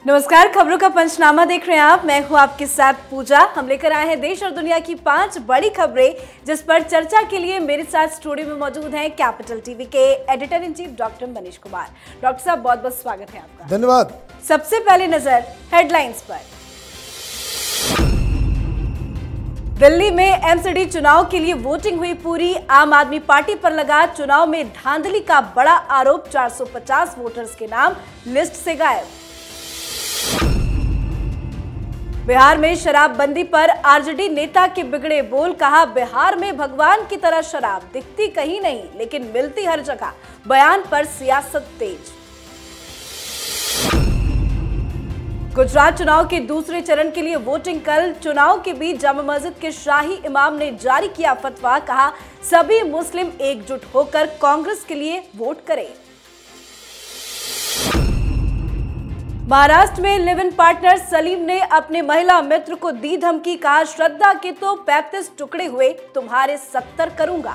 नमस्कार, खबरों का पंचनामा देख रहे हैं आप। मैं हूं आपके साथ पूजा। हम लेकर आए हैं देश और दुनिया की 5 बड़ी खबरें जिस पर चर्चा के लिए मेरे साथ स्टूडियो में मौजूद हैं कैपिटल टीवी के editor in chief doctor Manish Kumar. Doctor साहब, बहुत बहुत स्वागत है आपका। धन्यवाद। सबसे पहले नजर हेडलाइंस पर। दिल्ली में एमसीडी चुनाव के लिए वोटिंग हुई पूरी। आम आदमी पार्टी पर लगा चुनाव में धांधली का बड़ा आरोप। 450 वोटर्स के नाम लिस्ट से गायब। बिहार में शराबबंदी पर आरजेडी नेता के बिगड़े बोल। कहा, बिहार में भगवान की तरह शराब दिखती कहीं नहीं लेकिन मिलती हर जगह। बयान पर सियासत तेज। गुजरात चुनाव के दूसरे चरण के लिए वोटिंग कल। चुनाव के बीच जामा मस्जिद के शाही इमाम ने जारी किया फतवा। कहा, सभी मुस्लिम एकजुट होकर कांग्रेस के लिए वोट करें। महाराष्ट्र में लिव इन पार्टनर सलीम ने अपने महिला मित्र को दी धमकी। कहा, श्रद्धा के तो 35 टुकड़े हुए, तुम्हारे 70 करूंगा।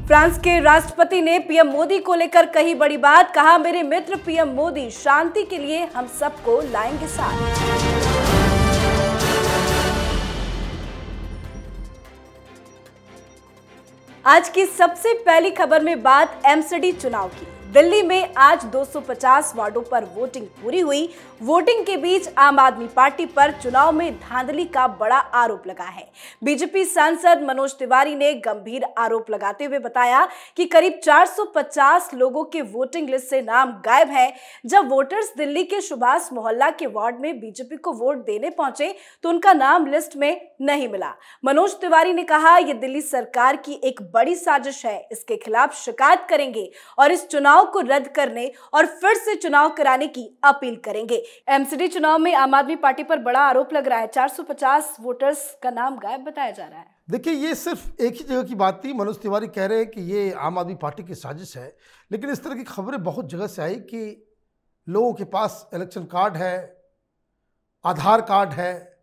फ्रांस के राष्ट्रपति ने पीएम मोदी को लेकर कही बड़ी बात। कहा, मेरे मित्र पीएम मोदी शांति के लिए हम सबको लाएंगे साथ। आज की सबसे पहली खबर में बात एमसीडी चुनाव की। दिल्ली में आज 250 वार्डों पर वोटिंग पूरी हुई। वोटिंग के बीच आम आदमी पार्टी पर चुनाव में धांधली का बड़ा आरोप लगा है। बीजेपी सांसद मनोज तिवारी ने गंभीर आरोप लगाते हुए बताया कि करीब 450 लोगों के वोटिंग लिस्ट से नाम गायब है। जब वोटर्स दिल्ली के सुभाष मोहल्ला के वार्ड में बीजेपी को वोट देने पहुंचे तो उनका नाम लिस्ट में नहीं मिला। मनोज तिवारी ने कहा, यह दिल्ली सरकार की एक बड़ी साजिश है, इसके खिलाफ शिकायत करेंगे और इस चुनाव को रद्द करने और फिर से चुनाव कराने की अपील करेंगे। एमसीडी चुनाव में आम आदमी पार्टी पर बड़ा आरोप लग रहा है। 450 वोटर्स का नाम गायब बताया जा रहा है। देखिए, ये सिर्फ एक ही जगह की बात थी। मनोज तिवारी कह रहे हैं कि ये आम आदमी पार्टी की साजिश है, लेकिन इस तरह की खबरें बहुत जगह से आई कि लोगों के पास इलेक्शन कार्ड है, आधार कार्ड है,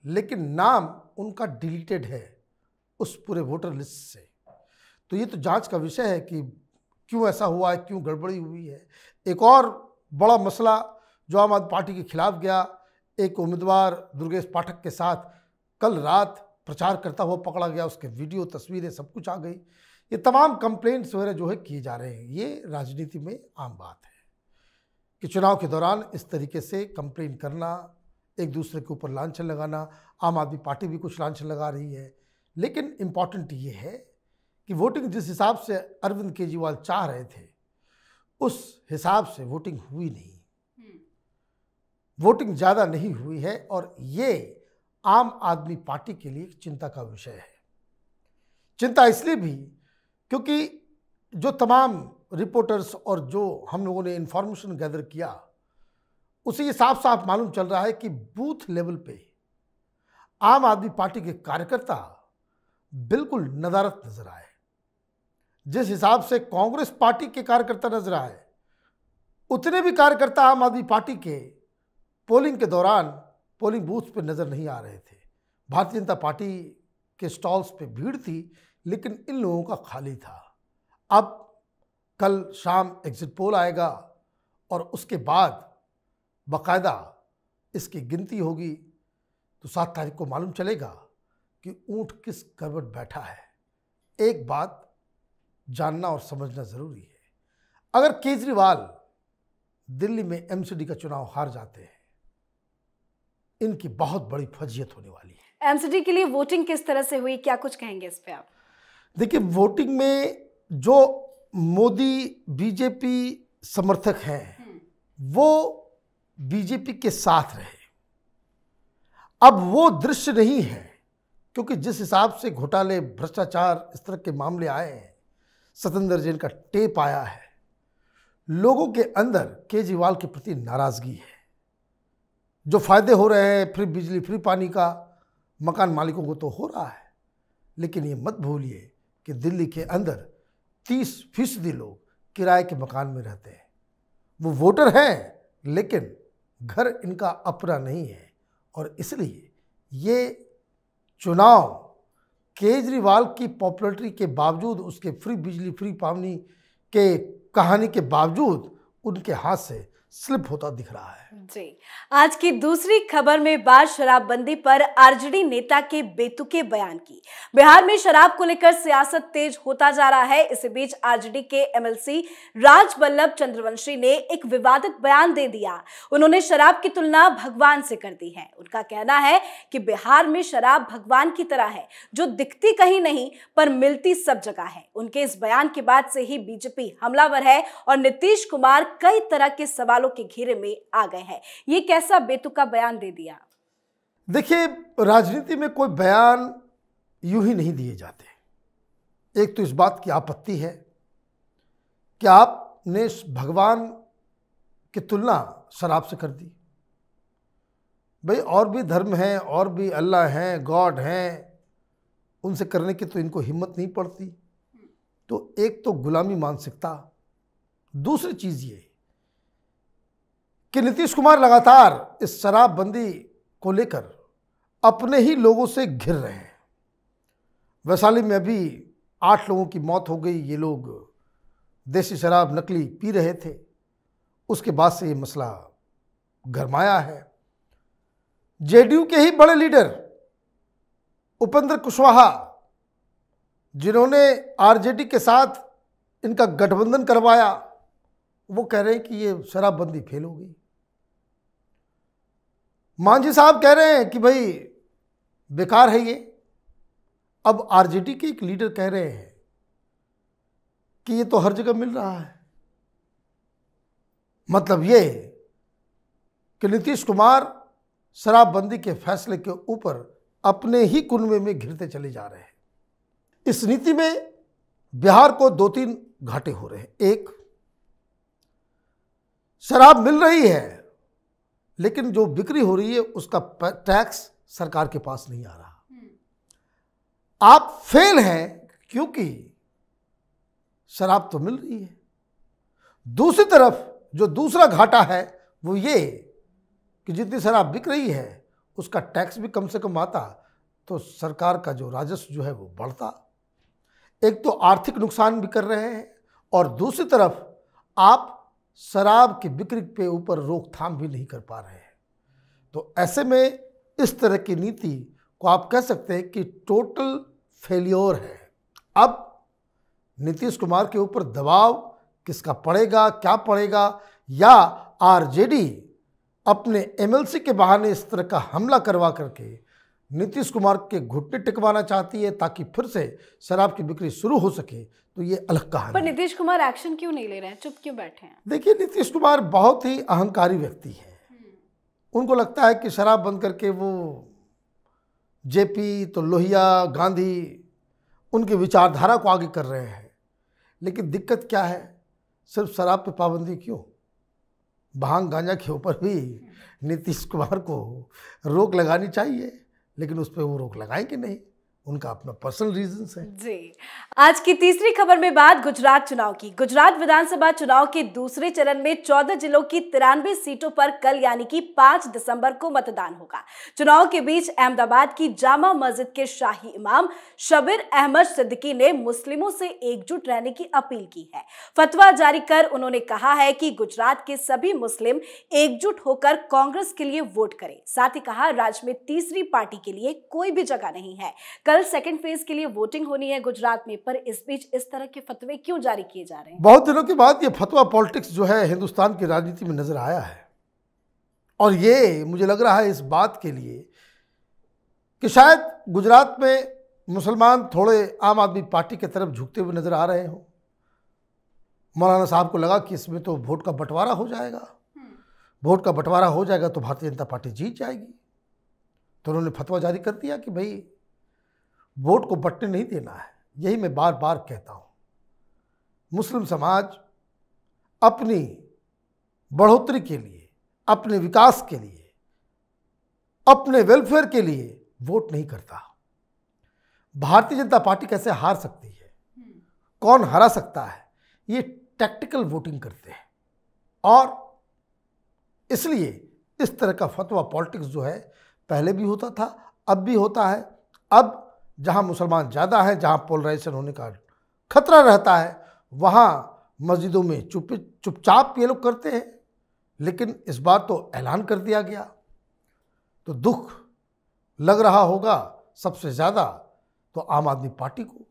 लेकिन नाम उनका डिलीटेड है उस पूरे वोटर लिस्ट से। तो ये तो जांच का विषय है कि क्यों ऐसा हुआ है, क्यों गड़बड़ी हुई है। एक और बड़ा मसला जो आम आदमी पार्टी के खिलाफ गया, एक उम्मीदवार दुर्गेश पाठक के साथ कल रात प्रचार करता हुआ पकड़ा गया, उसके वीडियो तस्वीरें सब कुछ आ गई। ये तमाम कंप्लेंट्स वगैरह जो है किए जा रहे हैं। ये राजनीति में आम बात है कि चुनाव के दौरान इस तरीके से कंप्लेंट करना, एक दूसरे के ऊपर लांछन लगाना। आम आदमी पार्टी भी कुछ लांछन लगा रही है, लेकिन इम्पॉर्टेंट ये है कि वोटिंग जिस हिसाब से अरविंद केजरीवाल चाह रहे थे उस हिसाब से वोटिंग हुई नहीं। वोटिंग ज़्यादा नहीं हुई है और ये आम आदमी पार्टी के लिए चिंता का विषय है। चिंता इसलिए भी क्योंकि जो तमाम रिपोर्टर्स और जो हम लोगों ने इंफॉर्मेशन गैदर किया, उसे ये साफ साफ मालूम चल रहा है कि बूथ लेवल पे आम आदमी पार्टी के कार्यकर्ता बिल्कुल नदारत नजर आए। जिस हिसाब से कांग्रेस पार्टी के कार्यकर्ता नजर आए, उतने भी कार्यकर्ता आम आदमी पार्टी के पोलिंग के दौरान पोलिंग बूथ पर नजर नहीं आ रहे थे। भारतीय जनता पार्टी के स्टॉल्स पे भीड़ थी, लेकिन इन लोगों का खाली था। अब कल शाम एग्जिट पोल आएगा और उसके बाद बाकायदा इसकी गिनती होगी, तो 7 तारीख को मालूम चलेगा कि ऊंट किस करवट बैठा है। एक बात जानना और समझना जरूरी है, अगर केजरीवाल दिल्ली में एमसीडी का चुनाव हार जाते हैं, इनकी बहुत बड़ी फजीयत होने वाली है। एमसीडी के लिए वोटिंग किस तरह से हुई, क्या कुछ कहेंगे इस पे आप? देखिए, वोटिंग में जो मोदी बीजेपी समर्थक हैं वो बीजेपी के साथ रहे। अब वो दृश्य नहीं है, क्योंकि जिस हिसाब से घोटाले, भ्रष्टाचार, इस तरह के मामले आए हैं, सतेंद्र जैन का टेप आया है, लोगों के अंदर केजरीवाल के प्रति नाराजगी है। जो फायदे हो रहे हैं, फ्री बिजली, फ्री पानी का, मकान मालिकों को तो हो रहा है, लेकिन ये मत भूलिए कि दिल्ली के अंदर 30% लोग किराए के मकान में रहते हैं। वो वोटर हैं, लेकिन घर इनका अपना नहीं है। और इसलिए ये चुनाव केजरीवाल की पॉपुलैरिटी के बावजूद, उसके फ्री बिजली, फ्री पानी के कहानी के बावजूद, उनके हाथ से स्लिप होता दिख रहा है। जी, आज की दूसरी खबर में बात शराबबंदी पर आरजेडी नेता के बेतुके बयान की। बिहार में शराब को लेकर सियासत तेज होता जा रहा है। इसी बीच आरजेडी के एमएलसी राजबल्लभ चंद्रवंशी ने एक विवादित बयान दे दिया। उन्होंने शराब की तुलना भगवान से कर दी है। उनका कहना है कि बिहार में शराब भगवान की तरह है, जो दिखती कहीं नहीं पर मिलती सब जगह है। उनके इस बयान के बाद से ही बीजेपी हमलावर है और नीतीश कुमार कई तरह के सवालों के घेरे में आ गए हैं। ये कैसा बेतुका बयान दे दिया? देखिए, राजनीति में कोई बयान यूं ही नहीं दिए जाते। एक तो इस बात की आपत्ति है कि आपने भगवान की तुलना शराब से कर दी। भाई, और भी धर्म हैं, और भी अल्लाह हैं, गॉड हैं, उनसे करने की तो इनको हिम्मत नहीं पड़ती। तो एक तो गुलामी मानसिकता, दूसरी चीज ये कि नीतीश कुमार लगातार इस शराबबंदी को लेकर अपने ही लोगों से घिर रहे हैं। वैशाली में अभी 8 लोगों की मौत हो गई। ये लोग देसी शराब नकली पी रहे थे। उसके बाद से ये मसला गरमाया है। जेडीयू के ही बड़े लीडर उपेंद्र कुशवाहा, जिन्होंने आरजेडी के साथ इनका गठबंधन करवाया, वो कह रहे हैं कि ये शराबबंदी फेल हो गई। मांझी साहब कह रहे हैं कि भाई बेकार है ये। अब आरजेडी के एक लीडर कह रहे हैं कि ये तो हर जगह मिल रहा है। मतलब ये कि नीतीश कुमार शराबबंदी के फैसले के ऊपर अपने ही कुनबे में घिरते चले जा रहे हैं। इस नीति में बिहार को 2-3 घाटे हो रहे हैं। एक, शराब मिल रही है लेकिन जो बिक्री हो रही है उसका टैक्स सरकार के पास नहीं आ रहा। आप फेल हैं क्योंकि शराब तो मिल रही है। दूसरी तरफ जो दूसरा घाटा है वो ये कि जितनी शराब बिक रही है उसका टैक्स भी कम से कम आता तो सरकार का जो राजस्व जो है वो बढ़ता। एक तो आर्थिक नुकसान भी कर रहे हैं और दूसरी तरफ आप शराब की बिक्री पे ऊपर रोकथाम भी नहीं कर पा रहे हैं। तो ऐसे में इस तरह की नीति को आप कह सकते हैं कि टोटल फेलियर है। अब नीतीश कुमार के ऊपर दबाव किसका पड़ेगा, क्या पड़ेगा, या आरजेडी अपने एमएलसी के बहाने इस तरह का हमला करवा करके नीतीश कुमार के घुटने टिकवाना चाहती है ताकि फिर से शराब की बिक्री शुरू हो सके, तो ये अलग कहानी। पर नीतीश कुमार एक्शन क्यों नहीं ले रहे हैं, चुप क्यों बैठे हैं? देखिए, नीतीश कुमार बहुत ही अहंकारी व्यक्ति है। उनको लगता है कि शराब बंद करके वो जेपी तो लोहिया, गांधी, उनकी विचारधारा को आगे कर रहे हैं। लेकिन दिक्कत क्या है, सिर्फ शराब पे पाबंदी क्यों, भांग गांजा के ऊपर भी नीतीश कुमार को रोक लगानी चाहिए, लेकिन उस पर वो रोक लगाएंगे नहीं। उनका अपना पर्सनल रीजंस है। जी, आज की तीसरी खबर में बात गुजरात चुनाव की। गुजरात विधानसभा चुनाव के दूसरे चरण में 14 जिलों की 93 सीटों पर कल यानी कि 5 दिसंबर को मतदान होगा। चुनाव के बीच अहमदाबाद की जामा मस्जिद के शाही इमाम शबीर अहमद सिद्दीकी ने मुस्लिमों से एकजुट रहने की अपील की है। फतवा जारी कर उन्होंने कहा है कि गुजरात के सभी मुस्लिम एकजुट होकर कांग्रेस के लिए वोट करें। साथ ही कहा, राज्य में तीसरी पार्टी के लिए कोई भी जगह नहीं है। कल सेकंड फेज के लिए वोटिंग होनी है गुजरात में, पर इस बीच इस तरह के फतवे क्यों जारी किए जा रहे हैं? बहुत दिनों के बाद ये फतवा पॉलिटिक्स जो है हिंदुस्तान की राजनीति में नजर आया है और ये मुझे लग रहा है इस बात के लिए कि शायद गुजरात में मुसलमान थोड़े आम आदमी पार्टी की तरफ झुकते हुए नजर आ रहे हों। मौलाना साहब को लगा कि इसमें तो वोट का बंटवारा हो जाएगा, वोट का बंटवारा हो जाएगा तो भारतीय जनता पार्टी जीत जाएगी। तो उन्होंने फतवा जारी कर दिया कि भाई वोट को बंटने नहीं देना है। यही मैं बार बार कहता हूँ, मुस्लिम समाज अपनी बढ़ोतरी के लिए, अपने विकास के लिए, अपने वेलफेयर के लिए वोट नहीं करता। भारतीय जनता पार्टी कैसे हार सकती है, कौन हरा सकता है, ये टैक्टिकल वोटिंग करते हैं और इसलिए इस तरह का फतवा पॉलिटिक्स जो है पहले भी होता था, अब भी होता है। अब जहां मुसलमान ज़्यादा हैं, जहां पोलराइजेशन होने का खतरा रहता है, वहां मस्जिदों में चुपचाप ये लोग करते हैं, लेकिन इस बार तो ऐलान कर दिया गया। तो दुख लग रहा होगा सबसे ज़्यादा तो आम आदमी पार्टी को।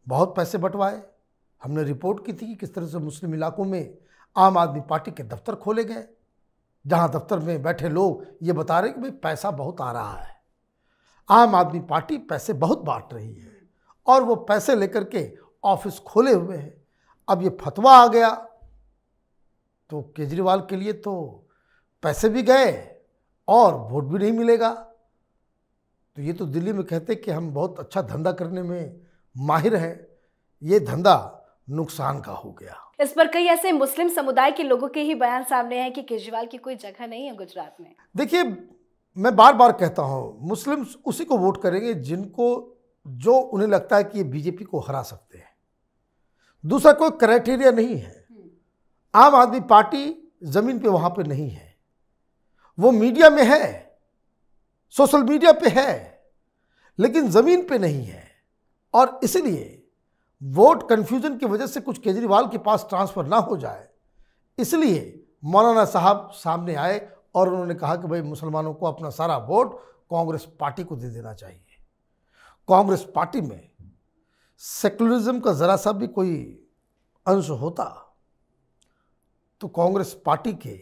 बहुत पैसे बंटवाए। हमने रिपोर्ट की थी कि किस तरह से मुस्लिम इलाकों में आम आदमी पार्टी के दफ्तर खोले गए, जहां दफ्तर में बैठे लोग ये बता रहे कि भाई पैसा बहुत आ रहा है, आम आदमी पार्टी पैसे बहुत बांट रही है, और वो पैसे लेकर के ऑफिस खोले हुए हैं। अब ये फतवा आ गया तो केजरीवाल के लिए तो पैसे भी गए और वोट भी नहीं मिलेगा। तो ये तो दिल्ली में कहते कि हम बहुत अच्छा धंधा करने में माहिर हैं, ये धंधा नुकसान का हो गया। इस पर कई ऐसे मुस्लिम समुदाय के लोगों के ही बयान सामने हैं कि केजरीवाल की कोई जगह नहीं है गुजरात में। देखिए, मैं बार बार कहता हूँ, मुस्लिम्स उसी को वोट करेंगे जो उन्हें लगता है कि ये बीजेपी को हरा सकते हैं। दूसरा कोई क्राइटेरिया नहीं है। आम आदमी पार्टी जमीन पे वहां पे नहीं है, वो मीडिया में है, सोशल मीडिया पे है, लेकिन जमीन पे नहीं है। और इसलिए वोट कंफ्यूजन की वजह से कुछ केजरीवाल के पास ट्रांसफर ना हो जाए, इसलिए मौलाना साहब सामने आए और उन्होंने कहा कि भाई मुसलमानों को अपना सारा वोट कांग्रेस पार्टी को दे देना चाहिए। कांग्रेस पार्टी में सेकुलरिज्म का जरा सा भी कोई अंश होता तो कांग्रेस पार्टी के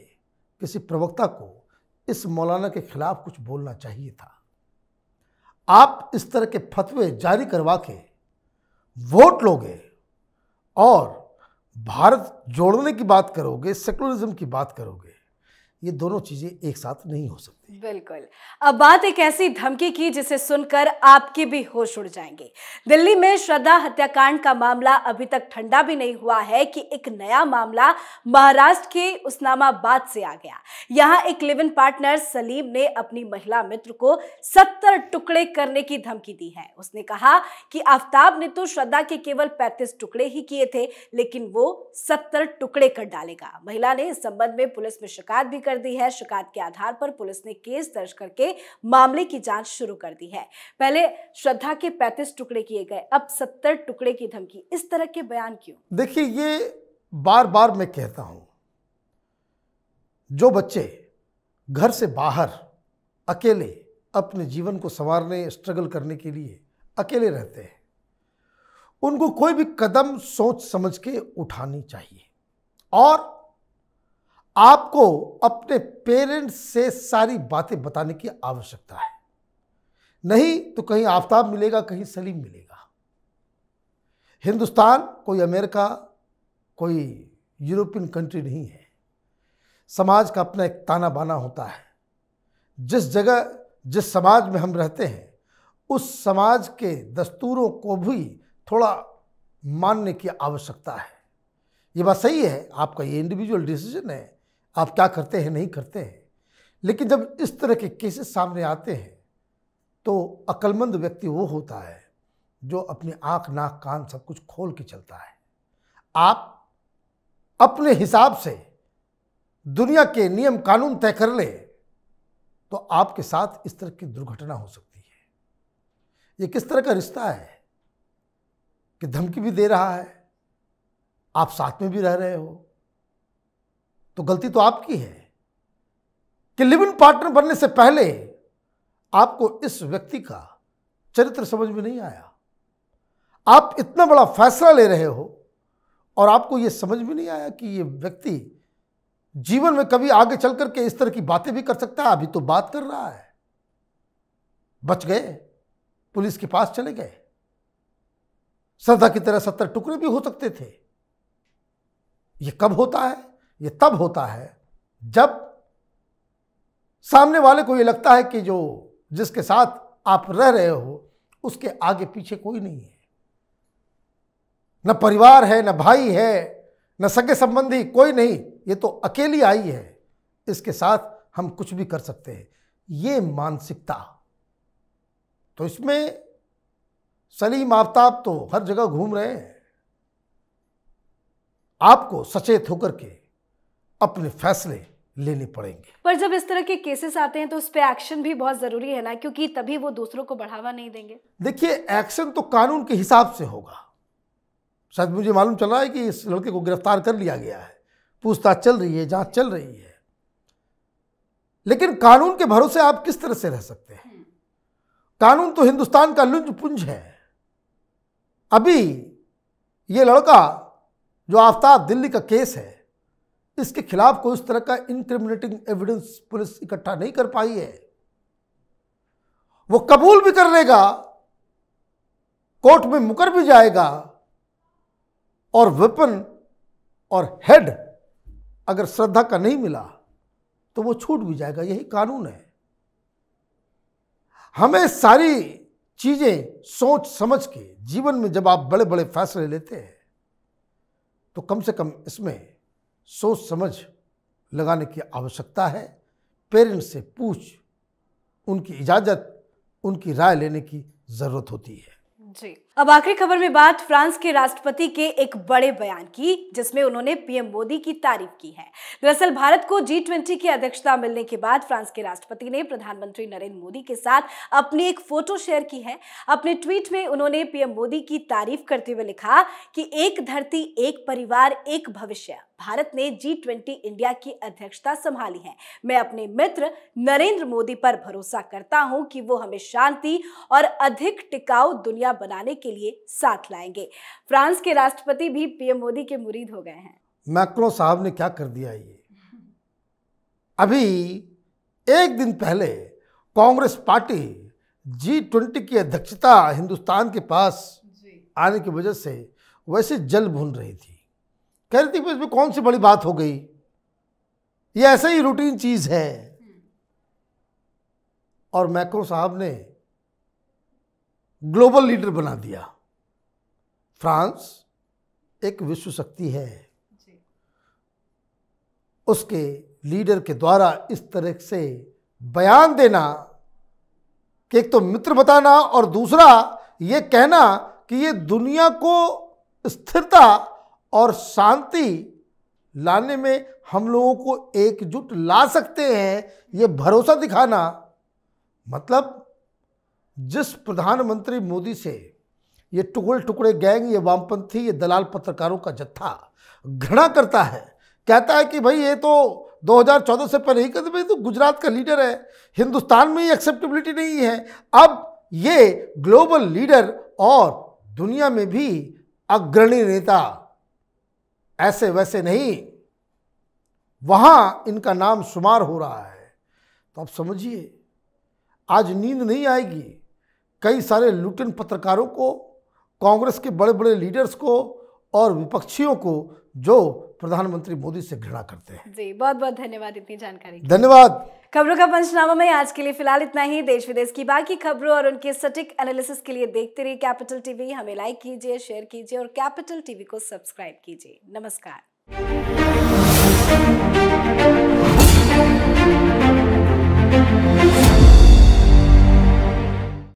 किसी प्रवक्ता को इस मौलाना के खिलाफ कुछ बोलना चाहिए था। आप इस तरह के फतवे जारी करवा के वोट लोगे और भारत जोड़ने की बात करोगे, सेकुलरिज्म की बात करोगे, ये दोनों चीजें एक साथ नहीं हो सकती। बिल्कुल। अब बात एक ऐसी धमकी की जिसे सुनकर आपके भी होश उड़ जाएंगे। दिल्ली में श्रद्धा हत्याकांड का मामला अभी तक ठंडा भी नहीं हुआ है कि एक नया मामला महाराष्ट्र के उस्मानाबाद से आ गया। यहां एक लिव इन पार्टनर सलीम ने अपनी महिला मित्र को 70 टुकड़े करने की धमकी दी है। उसने कहा कि आफ्ताब ने तो श्रद्धा के केवल 35 टुकड़े ही किए थे, लेकिन वो 70 टुकड़े कर डालेगा। महिला ने इस संबंध में पुलिस में शिकायत भी कर दी है। शिकायत के आधार पर पुलिस ने केस दर्ज करके मामले की जांच शुरू कर दी है। पहले श्रद्धा के 35 टुकड़े किए गए, अब 70 टुकड़े की धमकी। इस तरह के बयान क्यों? देखिए, ये बार बार मैं कहता हूं, जो बच्चे घर से बाहर अकेले अपने जीवन को संवारने, स्ट्रगल करने के लिए अकेले रहते हैं, उनको कोई भी कदम सोच समझ के उठानी चाहिए। और आपको अपने पेरेंट्स से सारी बातें बताने की आवश्यकता है। नहीं तो कहीं आफ्ताब मिलेगा, कहीं सलीम मिलेगा। हिंदुस्तान कोई अमेरिका, कोई यूरोपियन कंट्री नहीं है। समाज का अपना एक ताना बाना होता है। जिस जगह, जिस समाज में हम रहते हैं, उस समाज के दस्तूरों को भी थोड़ा मानने की आवश्यकता है। ये बात सही है, आपका ये इंडिविजुअल डिसीजन है, आप क्या करते हैं नहीं करते हैं। लेकिन जब इस तरह के केसेस सामने आते हैं तो अक्लमंद व्यक्ति वो होता है जो अपनी आंख, नाक, कान सब कुछ खोल के चलता है। आप अपने हिसाब से दुनिया के नियम कानून तय कर ले तो आपके साथ इस तरह की दुर्घटना हो सकती है। ये किस तरह का रिश्ता है कि धमकी भी दे रहा है, आप साथ में भी रह रहे हो, तो गलती तो आपकी है कि लिव इन पार्टनर बनने से पहले आपको इस व्यक्ति का चरित्र समझ में नहीं आया। आप इतना बड़ा फैसला ले रहे हो और आपको यह समझ में नहीं आया कि ये व्यक्ति जीवन में कभी आगे चल करके इस तरह की बातें भी कर सकता है। अभी तो बात कर रहा है, बच गए, पुलिस के पास चले गए। श्रद्धा की तरह 70 टुकड़े भी हो सकते थे। ये कब होता है? ये तब होता है जब सामने वाले को ये लगता है कि जो जिसके साथ आप रह रहे हो उसके आगे पीछे कोई नहीं है, न परिवार है, न भाई है, न सगे संबंधी, कोई नहीं, ये तो अकेली आई है, इसके साथ हम कुछ भी कर सकते हैं। ये मानसिकता, तो इसमें सलीम आफ्ताब तो हर जगह घूम रहे हैं। आपको सचेत होकर के अपने फैसले लेने पड़ेंगे। पर जब इस तरह के केसेस आते हैं तो उस पर एक्शन भी बहुत जरूरी है ना, क्योंकि तभी वो दूसरों को बढ़ावा नहीं देंगे। देखिए, एक्शन तो कानून के हिसाब से होगा, शायद मुझे मालूम चल रहा है कि इस लड़के को गिरफ्तार कर लिया गया है, पूछताछ चल रही है, जांच चल रही है। लेकिन कानून के भरोसे आप किस तरह से रह सकते हैं? कानून तो हिंदुस्तान का लुंज पुंज है। अभी ये लड़का जो आफताब दिल्ली का केस है, इसके खिलाफ कोई उस तरह का इनक्रिमिनेटिंग एविडेंस पुलिस इकट्ठा नहीं कर पाई है। वो कबूल भी कर लेगा, कोर्ट में मुकर भी जाएगा, और वेपन और हेड अगर श्रद्धा का नहीं मिला तो वो छूट भी जाएगा। यही कानून है। हमें सारी चीजें सोच समझ के, जीवन में जब आप बड़े बड़े फैसले लेते हैं तो कम से कम इसमें सोच समझ लगाने की आवश्यकता है। पेरेंट्स से पूछ, उनकी इजाजत, उनकी राय लेने की जरूरत होती है। जी, अब आखिरी खबर में बात फ्रांस के राष्ट्रपति के एक बड़े बयान की, जिसमें उन्होंने पीएम मोदी की तारीफ की है। दरअसल भारत को G20 की अध्यक्षता मिलने के बाद फ्रांस के राष्ट्रपति ने प्रधानमंत्री नरेंद्र मोदी के साथ अपनी एक फोटो शेयर की है। अपने ट्वीट में उन्होंने पीएम मोदी की तारीफ करते हुए लिखा कि एक धरती, एक परिवार, एक भविष्य। भारत ने G20 इंडिया की अध्यक्षता संभाली है। मैं अपने मित्र नरेंद्र मोदी पर भरोसा करता हूं कि वो हमें शांति और अधिक टिकाऊ दुनिया बनाने के लिए साथ लाएंगे। फ्रांस के राष्ट्रपति भी पीएम मोदी के मुरीद हो गए हैं। मैक्रो साहब ने क्या कर दिया ये? अभी एक दिन पहले कांग्रेस पार्टी G20 की अध्यक्षता हिंदुस्तान के पास आने की वजह से वैसे जल भून रही थी। कह रही थी कि इसमें कौन सी बड़ी बात हो गई, ये ऐसे ही रूटीन चीज है। और मैक्रो साहब ने ग्लोबल लीडर बना दिया। फ्रांस एक विश्व शक्ति है, उसके लीडर के द्वारा इस तरह से बयान देना कि एक तो मित्र बताना और दूसरा ये कहना कि ये दुनिया को स्थिरता और शांति लाने में हम लोगों को एकजुट ला सकते हैं, ये भरोसा दिखाना, मतलब जिस प्रधानमंत्री मोदी से ये टुकड़े टुकड़े गैंग, ये वामपंथी, ये दलाल पत्रकारों का जत्था घृणा करता है, कहता है कि भाई ये तो 2014 से पहले ही कहते भाई तो गुजरात का लीडर है, हिंदुस्तान में ही एक्सेप्टेबिलिटी नहीं है, अब ये ग्लोबल लीडर और दुनिया में भी अग्रणी नेता, ऐसे वैसे नहीं, वहां इनका नाम शुमार हो रहा है। तो आप समझिए आज नींद नहीं आएगी कई सारे लुटेन पत्रकारों को, कांग्रेस के बड़े बड़े लीडर्स को और विपक्षियों को जो प्रधानमंत्री मोदी से घृणा करते हैं। जी, बहुत बहुत धन्यवाद इतनी जानकारी। धन्यवाद। खबरों का पंचनामा में आज के लिए फिलहाल इतना ही। देश विदेश की बाकी खबरों और उनके सटीक एनालिसिस के लिए देखते रहिए कैपिटल टीवी। हमें लाइक कीजिए, शेयर कीजिए और कैपिटल टीवी को सब्सक्राइब कीजिए। नमस्कार।